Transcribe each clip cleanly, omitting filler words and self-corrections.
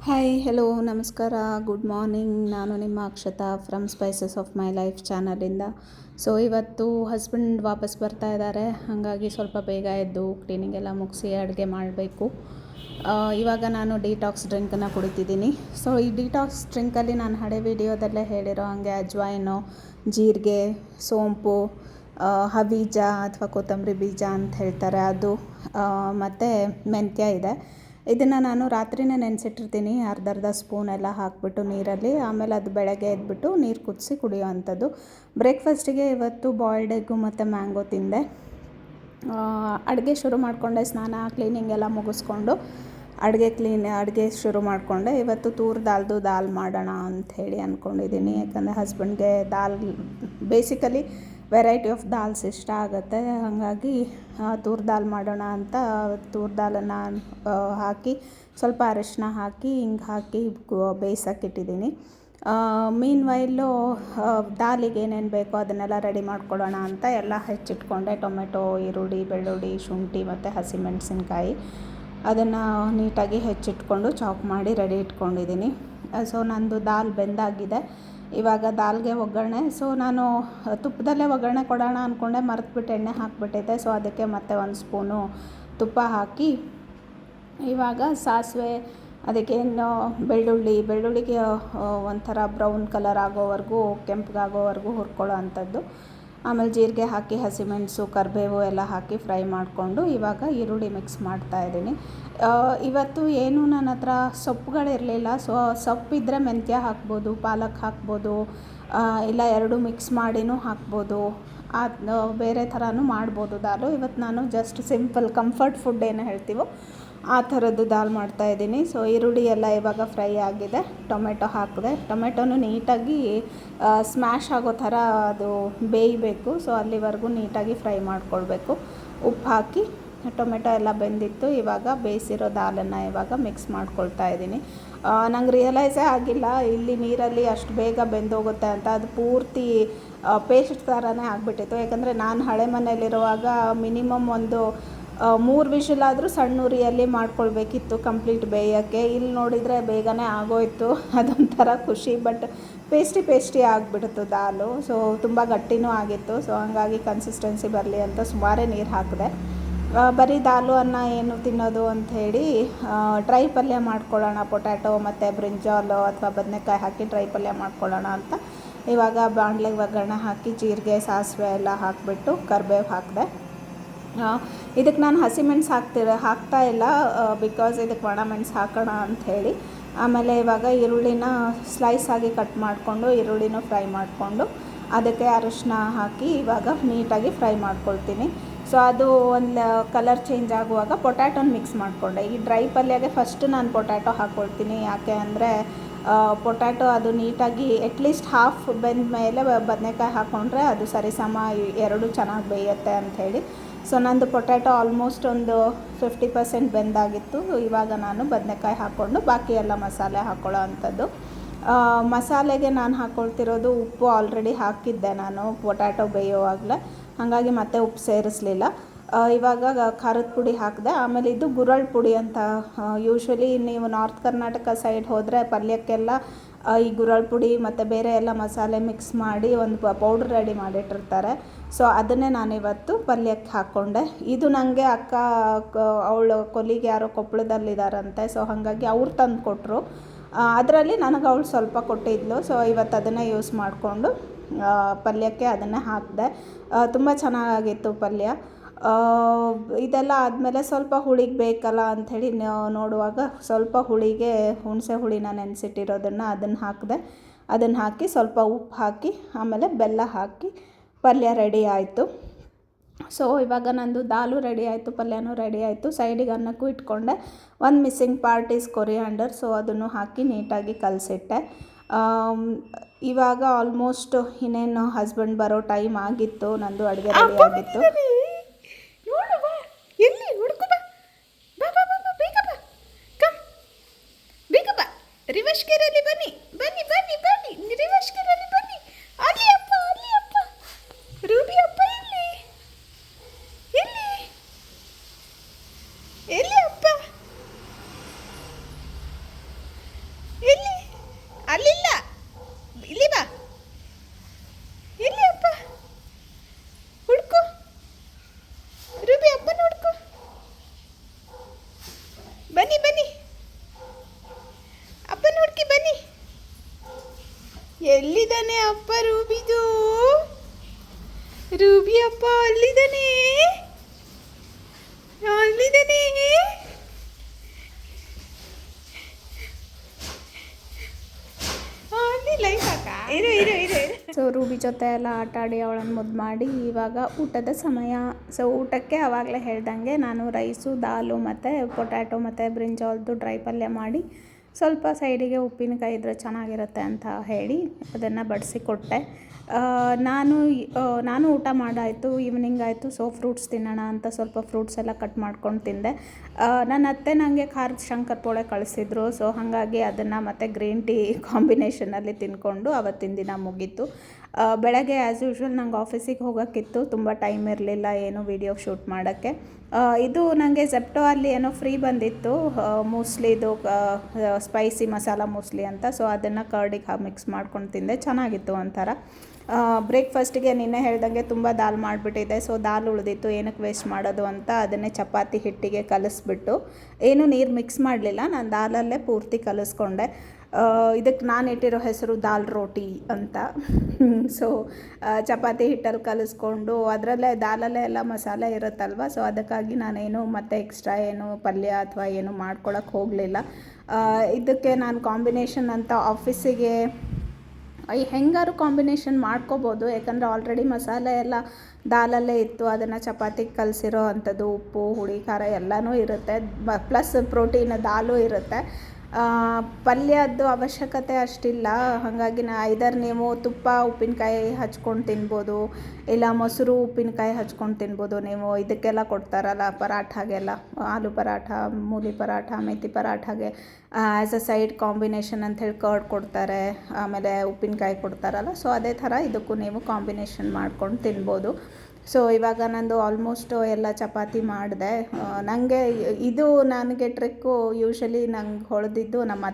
Hi hello ನಮಸ್ಕಾರ good morning. ನಾನು ನಿಮ್ಮ Akshata from Spices of My Life ಚಾನಲಿಂದ. ಸೊ ಇವತ್ತು ಹಸ್ಬೆಂಡ್ ವಾಪಸ್ ಬರ್ತಾ ಇದ್ದಾರೆ, ಹಾಗಾಗಿ ಸ್ವಲ್ಪ ಬೇಗ ಎದ್ದು ಕ್ಲೀನಿಂಗ್ ಎಲ್ಲ ಮುಗಿಸಿ ಅಡುಗೆ ಮಾಡಬೇಕು. ಇವಾಗ ನಾನು ಡಿಟಾಕ್ಸ್ ಡ್ರಿಂಕನ್ನು ಕುಡಿತಿದ್ದೀನಿ. ಸೊ ಈ ಡಿಟಾಕ್ಸ್ ಡ್ರಿಂಕಲ್ಲಿ ನಾನು ಹಳೆ ವಿಡಿಯೋದಲ್ಲೇ ಹೇಳಿರೋ ಹಾಗೆ ಅಜ್ವಾಯಿನು, ಜೀರಿಗೆ, ಸೋಂಪು, ಹಬೀಜ ಅಥವಾ ಕೊತ್ತಂಬರಿ ಬೀಜ ಅಂತ ಹೇಳ್ತಾರೆ ಅದು, ಮತ್ತು ಮೆಂತ್ಯ ಇದೆ. ಇದನ್ನು ನಾನು ರಾತ್ರಿನೇ ನೆನೆಸಿಟ್ಟಿರ್ತೀನಿ, ಅರ್ಧ ಸ್ಪೂನ್ ಎಲ್ಲ ಹಾಕಿಬಿಟ್ಟು ನೀರಲ್ಲಿ. ಆಮೇಲೆ ಅದು ಬೆಳಗ್ಗೆ ಎದ್ಬಿಟ್ಟು ನೀರು ಕುದಿಸಿ ಕುಡಿಯೋ ಅಂಥದ್ದು. ಬ್ರೇಕ್ಫಾಸ್ಟಿಗೆ ಇವತ್ತು ಬಾಯ್ಲ್ಡ್ ಎಗ್ಗು ಮತ್ತು ಮ್ಯಾಂಗೋ ತಿಂದೆ. ಅಡುಗೆ ಶುರು ಮಾಡಿಕೊಂಡೆ, ಸ್ನಾನ ಕ್ಲೀನಿಂಗ್ ಎಲ್ಲ ಮುಗಿಸ್ಕೊಂಡು ಅಡುಗೆ ಶುರು ಮಾಡಿಕೊಂಡೆ. ಇವತ್ತು ತೂರ್ ದಾಲ್ ಮಾಡೋಣ ಅಂಥೇಳಿ ಅಂದ್ಕೊಂಡಿದ್ದೀನಿ. ಯಾಕಂದರೆ ಹಸ್ಬೆಂಡ್ಗೆ ದಾಲ್ ಬೇಸಿಕಲಿ ವೆರೈಟಿ ಆಫ್ ದಾಲ್ಸ್ ಇಷ್ಟ ಆಗುತ್ತೆ, ಹಾಗಾಗಿ ತೂರ್ ದಾಲ್ ಮಾಡೋಣ ಅಂತ ತೂರ್ ದಾಲನ್ನು ಹಾಕಿ ಸ್ವಲ್ಪ ಅರಿಶಿನ ಹಾಕಿ ಹಿಂಗೆ ಹಾಕಿ ಬೇಯಿಸೋಕ್ಕಿಟ್ಟಿದ್ದೀನಿ. ಮೀನ್ ವೈಲು ದಾಲಿಗೆ ಏನೇನು ಬೇಕೋ ಅದನ್ನೆಲ್ಲ ರೆಡಿ ಮಾಡ್ಕೊಳ್ಳೋಣ ಅಂತ ಎಲ್ಲ ಹೆಚ್ಚಿಟ್ಕೊಂಡೆ. ಟೊಮೆಟೊ, ಈರುಳ್ಳಿ, ಬೆಳ್ಳುಳ್ಳಿ, ಶುಂಠಿ ಮತ್ತು ಹಸಿಮೆಣಸಿನ್ಕಾಯಿ ಅದನ್ನು ನೀಟಾಗಿ ಹೆಚ್ಚಿಟ್ಕೊಂಡು ಚಾಪ್ ಮಾಡಿ ರೆಡಿ ಇಟ್ಕೊಂಡಿದ್ದೀನಿ. ಸೊ ನಂದು ದಾಲ್ ಬೆಂದಾಗಿದೆ. ಇವಾಗ ದಾಲ್ಗೆ ಒಗ್ಗರಣೆ. ಸೊ ನಾನು ತುಪ್ಪದಲ್ಲೇ ಒಗ್ಗರಣೆ ಕೊಡೋಣ ಅಂದ್ಕೊಂಡೆ, ಮರೆತುಬಿಟ್ಟು ಎಣ್ಣೆ ಹಾಕಿಬಿಟ್ಟಿದ್ದೆ. ಸೊ ಅದಕ್ಕೆ ಮತ್ತೆ ಒಂದು ಸ್ಪೂನು ತುಪ್ಪ ಹಾಕಿ ಇವಾಗ ಸಾಸಿವೆ, ಅದಕ್ಕೇನು ಬೆಳ್ಳುಳ್ಳಿಗೆ ಒಂಥರ ಬ್ರೌನ್ ಕಲರ್ ಆಗೋವರೆಗೂ, ಕೆಂಪಗಾಗೋವರೆಗೂ ಹುರ್ಕೊಳ್ಳೋ ಅಂಥದ್ದು. ಆಮೇಲೆ ಜೀರಿಗೆ ಹಾಕಿ ಹಸಿಮೆಣಸು, ಕರಿಬೇವು ಎಲ್ಲ ಹಾಕಿ ಫ್ರೈ ಮಾಡಿಕೊಂಡು ಇವಾಗ ಈರುಳ್ಳಿ ಮಿಕ್ಸ್ ಮಾಡ್ತಾಯಿದ್ದೀನಿ. ಇವತ್ತು ಏನು ನನ್ನ ಹತ್ರ ಸೊಪ್ಪುಗಳಿರಲಿಲ್ಲ. ಸೊ ಸೊಪ್ಪಿದ್ದರೆ ಮೆಂತ್ಯ ಹಾಕ್ಬೋದು, ಪಾಲಕ್ ಹಾಕ್ಬೋದು, ಇಲ್ಲ ಎರಡು ಮಿಕ್ಸ್ ಮಾಡಿನೂ ಹಾಕ್ಬೋದು. ಬೇರೆ ಥರನೂ ಮಾಡ್ಬೋದು ದಾಲು. ಇವತ್ತು ನಾನು ಜಸ್ಟ್ ಸಿಂಪಲ್ ಕಂಫರ್ಟ್ ಫುಡ್ ಏನು ಹೇಳ್ತೀವೋ ಆ ಥರದ್ದು ದಾಲ್ ಮಾಡ್ತಾಯಿದ್ದೀನಿ. ಸೊ ಈರುಳ್ಳಿ ಎಲ್ಲ ಇವಾಗ ಫ್ರೈ ಆಗಿದೆ. ಟೊಮೆಟೊ ಹಾಕಿದೆ. ಟೊಮೆಟೊನು ನೀಟಾಗಿ ಸ್ಮ್ಯಾಶ್ ಆಗೋ ಥರ ಅದು ಬೇಯಬೇಕು. ಸೊ ಅಲ್ಲಿವರೆಗೂ ನೀಟಾಗಿ ಫ್ರೈ ಮಾಡ್ಕೊಳ್ಬೇಕು. ಉಪ್ಪು ಹಾಕಿ ಟೊಮೆಟೊ ಎಲ್ಲ ಬೆಂದಿತ್ತು. ಇವಾಗ ಬೇಯಿಸಿರೋ ದಾಲನ್ನು ಇವಾಗ ಮಿಕ್ಸ್ ಮಾಡ್ಕೊಳ್ತಾ ಇದ್ದೀನಿ. ನಂಗೆ ರಿಯಲೈಸೇ ಆಗಿಲ್ಲ ಇಲ್ಲಿ ನೀರಲ್ಲಿ ಅಷ್ಟು ಬೇಗ ಬೆಂದೋಗುತ್ತೆ ಅಂತ. ಅದು ಪೂರ್ತಿ ಪೇಸ್ಟ್ ಥರನೇ ಆಗಿಬಿಟ್ಟಿತ್ತು. ಯಾಕಂದರೆ ನಾನು ಹಳೆ ಮನೇಲಿರುವಾಗ ಮಿನಿಮಮ್ ಒಂದು 3 ವಿಷಲಾದರೂ ಸಣ್ಣ ಉರಿಯಲ್ಲಿ ಮಾಡ್ಕೊಳ್ಬೇಕಿತ್ತು ಕಂಪ್ಲೀಟ್ ಬೇಯೋಕ್ಕೆ. ಇಲ್ಲಿ ನೋಡಿದರೆ ಬೇಗನೆ ಆಗೋಯ್ತು. ಅದೊಂಥರ ಖುಷಿ. ಬಟ್ ಪೇಸ್ಟಿ ಆಗಿಬಿಡ್ತು ದಾಲು. ಸೊ ತುಂಬ ಗಟ್ಟಿನೂ ಆಗಿತ್ತು. ಸೊ ಹಾಗಾಗಿ ಕನ್ಸಿಸ್ಟೆನ್ಸಿ ಬರಲಿ ಅಂತ ಸುಮಾರೇ ನೀರು ಹಾಕಿದೆ. ಬರೀ ದಾಲು ಅನ್ನ ಏನು ತಿನ್ನೋದು ಅಂಥೇಳಿ ಡ್ರೈ ಪಲ್ಯ ಮಾಡ್ಕೊಳ್ಳೋಣ, ಪೊಟ್ಯಾಟೊ ಮತ್ತು ಬ್ರಿಂಜಾಲು ಅಥವಾ ಬದನೆಕಾಯಿ ಹಾಕಿ ಡ್ರೈ ಪಲ್ಯ ಮಾಡ್ಕೊಳ್ಳೋಣ ಅಂತ ಇವಾಗ ಬಾಣಲೆಗೆ ಒಗ್ಗರಣೆ ಹಾಕಿ ಜೀರಿಗೆ, ಸಾಸಿವೆ ಎಲ್ಲ ಹಾಕಿಬಿಟ್ಟು ಕರಿಬೇವು ಹಾಕಿದೆ. ಇದಕ್ಕೆ ನಾನು ಹಸಿಮೆಣಸು ಹಾಕ್ತಾ ಇಲ್ಲ, ಬಿಕಾಸ್ ಇದಕ್ಕೆ ಒಣಮೆಣಸು ಹಾಕೋಣ ಅಂಥೇಳಿ. ಆಮೇಲೆ ಇವಾಗ ಈರುಳ್ಳಿನ ಸ್ಲೈಸ್ ಆಗಿ ಕಟ್ ಮಾಡಿಕೊಂಡು ಈರುಳ್ಳಿನೂ ಫ್ರೈ ಮಾಡಿಕೊಂಡು ಅದಕ್ಕೆ ಅರಿಶಿನ ಹಾಕಿ ಇವಾಗ ನೀಟಾಗಿ ಫ್ರೈ ಮಾಡ್ಕೊಳ್ತೀನಿ. ಸೊ ಅದು ಒಂದು ಕಲರ್ ಚೇಂಜ್ ಆಗುವಾಗ ಪೊಟ್ಯಾಟೊನ ಮಿಕ್ಸ್ ಮಾಡಿಕೊಂಡೆ. ಈ ಡ್ರೈ ಪಲ್ಯಗೆ ಫಸ್ಟ್ ನಾನು ಪೊಟ್ಯಾಟೊ ಹಾಕ್ಕೊಳ್ತೀನಿ. ಯಾಕೆ ಅಂದರೆ ಪೊಟ್ಯಾಟೊ ಅದು ನೀಟಾಗಿ ಅಟ್ಲೀಸ್ಟ್ ಹಾಫ್ ಬೆಂದ ಮೇಲೆ ಬದನೆಕಾಯಿ ಹಾಕ್ಕೊಂಡ್ರೆ ಅದು ಸರಿಸಮ ಎರಡು ಚೆನ್ನಾಗಿ ಬೇಯುತ್ತೆ ಅಂಥೇಳಿ. ಸೊ ನಂದು ಪೊಟ್ಯಾಟೊ ಆಲ್ಮೋಸ್ಟ್ ಒಂದು 50% ಬೆಂದಾಗಿತ್ತು. ಇವಾಗ ನಾನು ಬದನೆಕಾಯಿ ಹಾಕ್ಕೊಂಡು ಬಾಕಿ ಎಲ್ಲ ಮಸಾಲೆ ಹಾಕ್ಕೊಳ್ಳೋ ಅಂಥದ್ದು. ಮಸಾಲೆಗೆ ನಾನು ಹಾಕ್ಕೊಳ್ತಿರೋದು ಉಪ್ಪು ಆಲ್ರೆಡಿ ಹಾಕಿದ್ದೆ ನಾನು ಪೊಟ್ಯಾಟೊ ಬೇಯೋವಾಗಲೇ, ಹಾಗಾಗಿ ಮತ್ತೆ ಉಪ್ಪು ಸೇರಿಸಲಿಲ್ಲ. ಇವಾಗ ಖಾರದ ಪುಡಿ ಹಾಕಿದೆ. ಆಮೇಲೆ ಇದು ಗುರಳ್ ಪುಡಿ ಅಂತ, ಯೂಶ್ವಲಿ ನೀವು ನಾರ್ತ್ ಕರ್ನಾಟಕ ಸೈಡ್ ಹೋದರೆ ಪಲ್ಯಕ್ಕೆಲ್ಲ ಈ ಗುರಳ್ ಪುಡಿ ಮತ್ತು ಬೇರೆ ಎಲ್ಲ ಮಸಾಲೆ ಮಿಕ್ಸ್ ಮಾಡಿ ಒಂದು ಪೌಡ್ರ್ ರೆಡಿ ಮಾಡಿಟ್ಟಿರ್ತಾರೆ. ಸೊ ಅದನ್ನೇ ನಾನಿವತ್ತು ಪಲ್ಯಕ್ಕೆ ಹಾಕ್ಕೊಂಡೆ. ಇದು ನನಗೆ ಅಕ್ಕ ಅವಳು ಕೊಲ್ಲಿಗೆ ಯಾರೋ ಕೊಪ್ಪಳದಲ್ಲಿದ್ದಾರಂತೆ. ಸೊ ಹಾಗಾಗಿ ಅವ್ರು ತಂದು ಕೊಟ್ಟರು. ಅದರಲ್ಲಿ ನನಗೆ ಅವಳು ಸ್ವಲ್ಪ ಕೊಟ್ಟಿದ್ಲು. ಸೊ ಇವತ್ತು ಅದನ್ನೇ ಯೂಸ್ ಮಾಡಿಕೊಂಡು ಪಲ್ಯಕ್ಕೆ ಅದನ್ನೇ ಹಾಕಿದೆ. ತುಂಬ ಚೆನ್ನಾಗಿತ್ತು ಪಲ್ಯ. ಇದೆಲ್ಲ ಆದಮೇಲೆ ಸ್ವಲ್ಪ ಹುಳಿಗೆ ಬೇಕಲ್ಲ ಅಂಥೇಳಿ ನೋಡುವಾಗ ಸ್ವಲ್ಪ ಹುಳಿಗೆ ಹುಣಸೆ ಹುಳಿನ ನೆನೆಸಿಟ್ಟಿರೋದನ್ನು ಅದನ್ನು ಹಾಕಿದೆ. ಅದನ್ನು ಹಾಕಿ ಸ್ವಲ್ಪ ಉಪ್ಪು ಹಾಕಿ ಆಮೇಲೆ ಬೆಲ್ಲ ಹಾಕಿ ಪಲ್ಯ ರೆಡಿ ಆಯಿತು. ಸೊ ಇವಾಗ ನಂದು ದಾಲು ರೆಡಿ ಆಯಿತು, ಪಲ್ಯನೂ ರೆಡಿ ಆಯಿತು. ಸೈಡಿಗೆ ಅನ್ನಕ್ಕೂ ಇಟ್ಕೊಂಡೆ. ಒಂದು missing part is coriander. So ಅದನ್ನು ಹಾಕಿ ನೀಟಾಗಿ ಕಲಸಿಟ್ಟೆ. ಇವಾಗ ಆಲ್ಮೋಸ್ಟ್ ಇನ್ನೇನು ಹಸ್ಬೆಂಡ್ ಬರೋ ಟೈಮ್ ಆಗಿತ್ತು. ನಂದು ಅಡುಗೆ ರೆಡಿ ಆಗಿತ್ತು. ಎಲ್ಲಿ ಹುಡುಕು ಬಾ ಬಾ ಬಾ ಬಾ ಬಾ ಬೇಗ ಬಾ ಕಮ್ ಬೇಗ ಬಾ ರಿವರ್ಸ್ಗೆರೆಯಲ್ಲಿ ಬನ್ನಿ ಬನ್ನಿ ಬನ್ನಿ ಬನ್ನಿ ರಿವರ್ಸ್ಗೆರೆಯಲ್ಲಿ ಬನ್ನಿ. ಅಲ್ಲಿ ಅಪ್ಪ ರೂಬಿ ಅಪ್ಪ ಎಲ್ಲಿ ಎಲ್ಲಿ ಎಲ್ಲಿ ಅಪ್ಪ ಅಲ್ಲಿಲ್ಲ, ಇಲ್ಲಿ ಬಾ, ಇಲ್ಲಿ ಅಪ್ಪ ಹುಡ್ಕು, ರೂಬಿ ಅಪ್ಪನ ಹುಡ್ಕು, ಬನ್ನಿ ಬನ್ನಿ ಅಪ್ಪನ ಹುಡ್ಕಿ ಬನ್ನಿ. ಎಲ್ಲಿದ್ದಾನೆ ಅಪ್ಪ ರೂಬಿದು? ರೂಬಿ ಅಪ್ಪ ಅಲ್ಲಿದ್ದಾನೆ, ಅಲ್ಲಿದ್ದಾನೆ. ಅಲ್ಲಿ ಲೈಫ್ ಅಕ್ಕ, ಇರು ಇರು ಇರು ಇರು. ಸೊ ರೂಬಿ ಜೊತೆ ಎಲ್ಲ ಆಟ ಆಡಿ ಅವಳನ್ನು ಮುದ್ದು ಮಾಡಿ ಇವಾಗ ಊಟದ ಸಮಯ. ಸೊ ಊಟಕ್ಕೆ ಆವಾಗಲೇ ಹೇಳ್ದಂಗೆ ನಾನು ರೈಸು, ದಾಲು ಮತ್ತು ಪೊಟ್ಯಾಟೊ ಮತ್ತು ಬ್ರಿಂಜಾಲ್ದು ಡ್ರೈ ಪಲ್ಯ ಮಾಡಿ ಸ್ವಲ್ಪ ಸೈಡಿಗೆ ಉಪ್ಪಿನಕಾಯಿ ಇದ್ದರೆ ಚೆನ್ನಾಗಿರುತ್ತೆ ಅಂತ ಹೇಳಿ ಅದನ್ನು ಬಡಿಸಿಕೊಟ್ಟೆ. ನಾನು ಊಟ ಮಾಡಾಯಿತು, ಈವ್ನಿಂಗ್ ಆಯಿತು. ಸೊ ಫ್ರೂಟ್ಸ್ ತಿನ್ನೋಣ ಅಂತ ಸ್ವಲ್ಪ ಫ್ರೂಟ್ಸ್ ಎಲ್ಲ ಕಟ್ ಮಾಡ್ಕೊಂಡು ತಿಂದೆ. ನನ್ನ ಅತ್ತೆ ನನಗೆ ಖಾರದ ಶಂಕರಪೊಳೆ ಕಳಿಸಿದ್ರು. ಸೊ ಹಾಗಾಗಿ ಅದನ್ನು ಮತ್ತು ಗ್ರೀನ್ ಟೀ ಕಾಂಬಿನೇಷನಲ್ಲಿ ತಿಂದ್ಕೊಂಡು ಅವತ್ತಿನ ದಿನ ಮುಗೀತು. ಬೆಳಗ್ಗೆ ಆ್ಯಸ್ ಯೂಶ್ವಲ್ ನಂಗೆ ಆಫೀಸಿಗೆ ಹೋಗೋಕ್ಕಿತ್ತು, ತುಂಬ ಟೈಮ್ ಇರಲಿಲ್ಲ ಏನು ವೀಡಿಯೋ ಶೂಟ್ ಮಾಡೋಕ್ಕೆ. ಇದು ನನಗೆ ಜೆಪ್ಟೋ ಅಲ್ಲಿ ಏನೋ ಫ್ರೀ ಬಂದಿತ್ತು, ಮೂಸ್ಲಿದು ಸ್ಪೈಸಿ ಮಸಾಲ ಮೂಸ್ಲಿ ಅಂತ. ಸೊ ಅದನ್ನು ಕರ್ಡಿಗೆ ಮಿಕ್ಸ್ ಮಾಡ್ಕೊಂಡು ತಿಂದೆ, ಚೆನ್ನಾಗಿತ್ತು ಒಂಥರ. ಬ್ರೇಕ್ಫಾಸ್ಟಿಗೆ ನಿನ್ನೆ ಹೇಳ್ದಂಗೆ ತುಂಬ ದಾಲ್ ಮಾಡಿಬಿಟ್ಟಿದೆ. ಸೊ ದಾಲ್ ಉಳಿದಿತ್ತು, ಏನಕ್ಕೆ ವೇಸ್ಟ್ ಮಾಡೋದು ಅಂತ ಅದನ್ನೇ ಚಪಾತಿ ಹಿಟ್ಟಿಗೆ ಕಲಿಸ್ಬಿಟ್ಟು, ಏನೂ ನೀರು ಮಿಕ್ಸ್ ಮಾಡಲಿಲ್ಲ, ನಾನು ದಾಲಲ್ಲೇ ಪೂರ್ತಿ ಕಲಿಸ್ಕೊಂಡೆ. ಇದಕ್ಕೆ ನಾನು ಇಟ್ಟಿರೋ ಹೆಸರು ದಾಲ್ ರೋಟಿ ಅಂತ. ಸೊ ಚಪಾತಿ ಹಿಟ್ಟಲ್ಲಿ ಕಲಿಸ್ಕೊಂಡು ಅದರಲ್ಲೇ ದಾಲಲ್ಲೇ ಎಲ್ಲ ಮಸಾಲೆ ಇರುತ್ತಲ್ವ. ಸೊ ಅದಕ್ಕಾಗಿ ನಾನೇನು ಮತ್ತೆ ಎಕ್ಸ್ಟ್ರಾ ಏನು ಪಲ್ಯ ಅಥವಾ ಏನು ಮಾಡ್ಕೊಳಕ್ಕೆ ಹೋಗಲಿಲ್ಲ. ಇದಕ್ಕೆ ನಾನು ಕಾಂಬಿನೇಷನ್ ಅಂತ ಆಫೀಸಿಗೆ ಹೆಂಗಾರು ಕಾಂಬಿನೇಷನ್ ಮಾಡ್ಕೋಬೋದು, ಯಾಕಂದರೆ ಆಲ್ರೆಡಿ ಮಸಾಲೆ ಎಲ್ಲ ದಾಲಲ್ಲೇ ಇತ್ತು. ಅದನ್ನು ಚಪಾತಿಗೆ ಕಲಸಿರೋ ಅಂಥದ್ದು ಉಪ್ಪು ಹುಳಿ ಖಾರ ಎಲ್ಲನೂ ಇರುತ್ತೆ, ಪ್ಲಸ್ ಪ್ರೋಟೀನ್ ದಾಲು ಇರುತ್ತೆ. ಪಲ್ಯದ್ದು ಅವಶ್ಯಕತೆ ಅಷ್ಟಿಲ್ಲ. ಹಾಗಾಗಿ ಐದರ್ ನೀವು ತುಪ್ಪ ಉಪ್ಪಿನಕಾಯಿ ಹಚ್ಕೊಂಡು ತಿನ್ಬೋದು, ಇಲ್ಲ ಮೊಸರು ಉಪ್ಪಿನಕಾಯಿ ಹಚ್ಕೊಂಡು ತಿನ್ಬೋದು. ನೀವು ಇದಕ್ಕೆಲ್ಲ ಕೊಡ್ತಾರಲ್ಲ ಪರಾಠಾಗೆಲ್ಲ, ಆಲೂ ಪರಾಠ, ಮೂಲಿ ಪರಾಠ, ಮೆಥಿ ಪರಾಠಾಗೆ ಆ್ಯಸ್ ಅ ಸೈಡ್ ಕಾಂಬಿನೇಷನ್ ಅಂಥೇಳಿ ಕರ್ಡ್ ಕೊಡ್ತಾರೆ, ಆಮೇಲೆ ಉಪ್ಪಿನಕಾಯಿ ಕೊಡ್ತಾರಲ್ಲ. ಸೊ ಅದೇ ಥರ ಇದಕ್ಕೂ ನೀವು ಕಾಂಬಿನೇಷನ್ ಮಾಡ್ಕೊಂಡು ತಿನ್ಬೋದು. ಸೊ ಇವಾಗ ನಂದು ಆಲ್ಮೋಸ್ಟ್ ಎಲ್ಲ ಚಪಾತಿ ಮಾಡಿದೆ. ನನಗೆ ಟ್ರಿಕ್ಕು ಯೂಶ್ವಲಿ ನಂಗೆ ಹೊಳೆದಿದ್ದು ನಮ್ಮ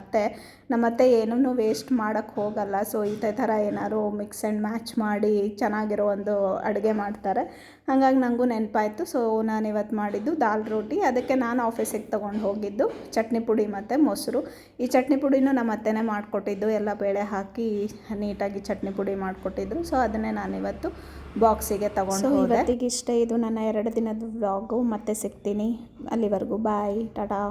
ಅತ್ತೆ ಏನೂ ವೇಸ್ಟ್ ಮಾಡೋಕ್ಕೆ ಹೋಗಲ್ಲ. ಸೊ ಇದೇ ಥರ ಏನಾದ್ರು ಮಿಕ್ಸ್ ಆ್ಯಂಡ್ ಮ್ಯಾಚ್ ಮಾಡಿ ಚೆನ್ನಾಗಿರೋ ಒಂದು ಅಡುಗೆ ಮಾಡ್ತಾರೆ. ಹಾಗಾಗಿ ನನಗೂ ನೆನಪಾಯಿತು. ಸೊ ನಾನು ಇವತ್ತು ಮಾಡಿದ್ದು ದಾಲ್ ರೋಟಿ. ಅದಕ್ಕೆ ನಾನು ಆಫೀಸಿಗೆ ತೊಗೊಂಡು ಹೋಗಿದ್ದು ಚಟ್ನಿ ಪುಡಿ ಮತ್ತು ಮೊಸರು. ಈ ಚಟ್ನಿ ಪುಡಿನೂ ನಮ್ಮ ಅತ್ತೆನೇ ಮಾಡಿಕೊಟ್ಟಿದ್ದು, ಎಲ್ಲ ಬೇಳೆ ಹಾಕಿ ನೀಟಾಗಿ ಚಟ್ನಿ ಪುಡಿ ಮಾಡಿಕೊಟ್ಟಿದ್ರು. ಸೊ ಅದನ್ನೇ ನಾನಿವತ್ತು ಬಾಕ್ಸಿಗೆ ತೊಗೊಂಡು ಹೋದೆ. ಇವತ್ತಿಗೆ ಇಷ್ಟೇ, ಇದು ನನ್ನ 2 ದಿನದ ವ್ಲಾಗು. ಮತ್ತೆ ಸಿಗ್ತೀನಿ, ಅಲ್ಲಿವರೆಗೂ ಬಾಯ್, ಟಾಟಾ.